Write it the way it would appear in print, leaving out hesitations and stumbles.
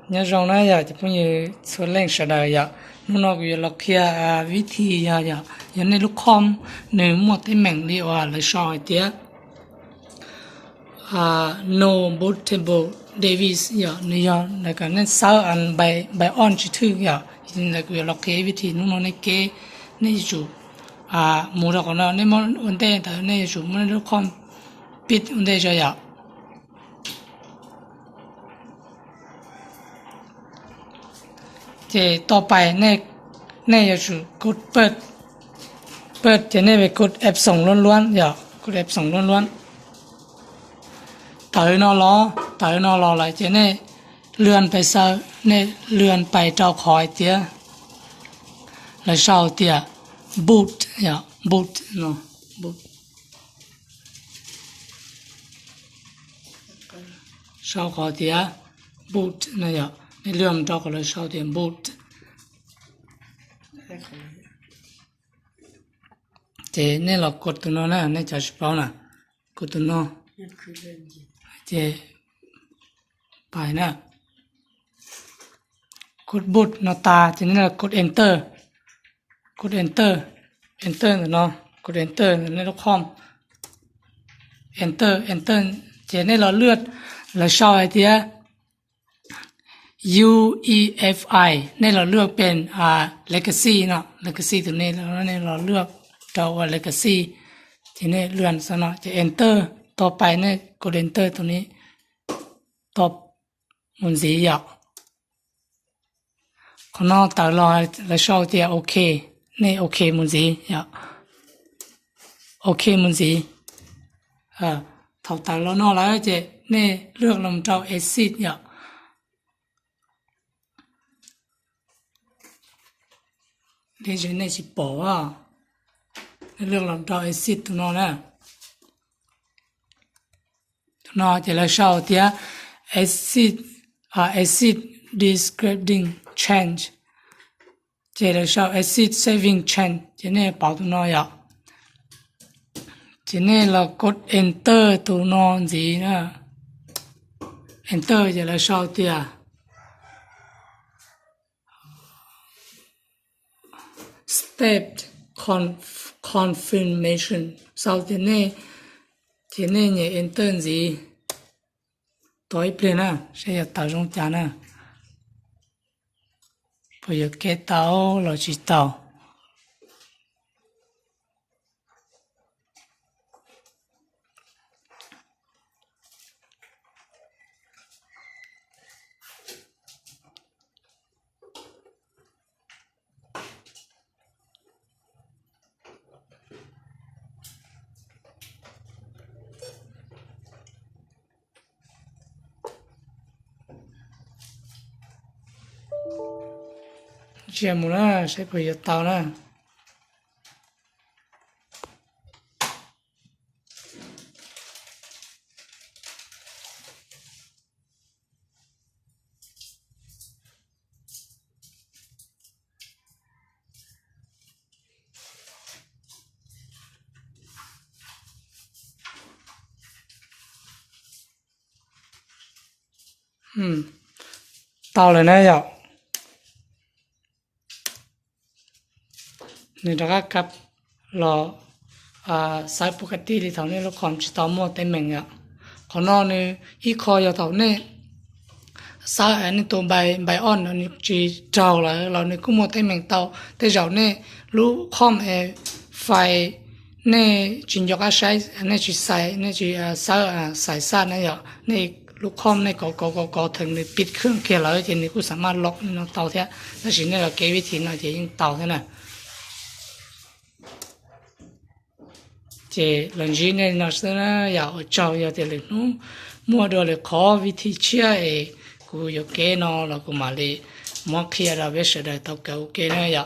nhớ rằng nó giờ thì bây giờ số lượng sẽ đời giờ nó cũng là kia vị trí giờ giờ này lúc com nếu một cái mảng liệu là sỏi tiếc no bootable Davis giờ này giờ là cái nên sao ăn bài on chỉ thứ giờ là cũng là cái vị trí nó này cái này chủ mua ra còn nó nên món vấn đề tại này chủ muốn lúc com bit vấn đề cho giờ thìต่อไปเนี่ยจะชูกดเปิดจะเนี่ยไปกดแอปส่งล้วนๆอย่ากดแอปส่งล้วนๆตื่นนอนรอเลยจะเนี่ยเลื่อนไปเซอร์เนี่ยเลื่อนไปเจ้าคอยเตี้ยแล้วเช้าเตี้ยบูทอย่าบูทเนาะบูทเช้าคอยเตี้ยบูทนะอย่าในเรื่องเจ้าก็เลยเช้าเตี้ยบูทเจเนี่ยเรากดตัวนั้นนะเนี่ยจะสปอนนะกดตัวนั้นเจไปนะกดบุตรนตาเจนี่เรากด enter กด enter เนาะกด enter ในลูกคอม enter เจนี่เราเลือดเราชอบไอเดีย UEFI นี่เราเลือกเป็นlegacy เนาะ legacy ตัวนี้แล้วนี่เราเลือกเราว่า legacy ทีนี้เลื่อนซะเนาะจะ enter ต่อไปเนี่ยกด enter ตัวนี้ตบมุนสีหยอกข้างนอกตลอดแล้วชอบที่โอเคนี่โอเคมุนสีหยอกโอเคมุนสีถอดตลอดนอกแล้วจะนี่เลือกลำเจ้า exit หยอกนี่จะนี่สิบอกว่าเรื่องลำดับ exit ตัวนอนะตัวนอจะเราชอบที่ exit describing change จะเราชอบ exit saving change จะเนี่ยเป่าตัวนออยากจะเนี่ยเรากด enter ตัวนอสินะ enter จะเราชอบที่ step confirmation sau thế này nhẹ enter gì tối lên à sẽ tạo trong chán à bây giờ cái tàu là chỉ tàu chia một nó sẽ phải tàu nó tàu này nè dạoนี่เรากับเราสายปกติที่เท่านี้เราความชิตามอเต็มเหมือนกันขอนอนนี่อีคอยเท่านี้สายอันนี้ตัวใบอ่อนอันนี้จีเจ้าเลยเราเนี่ยก็มอเต็มเหมือนเต่าแต่เจ้าเนี่ยรู้คอมไฟเนี่ยจินยกอาใช้อันนี้จีใส่เนี่ยจีสายซ่าเนี่ยเนี่ยลูกคอมเนี่ยก็ถึงเนี่ยปิดเครื่องเกลือทีนี้ก็สามารถล็อกนี่เต่าเท่าแล้วสิ่งนี้เราเก็บวิธีน่ะจะยิ่งเต่าเท่านั้นchế lần gì này nó sẽ là giàu giàu giàu thì là nó mua đồ là khó vì thì chia ấy cũng có cái nó là cũng mà đi mua kia là biết sẽ được tao kéo cái này vậy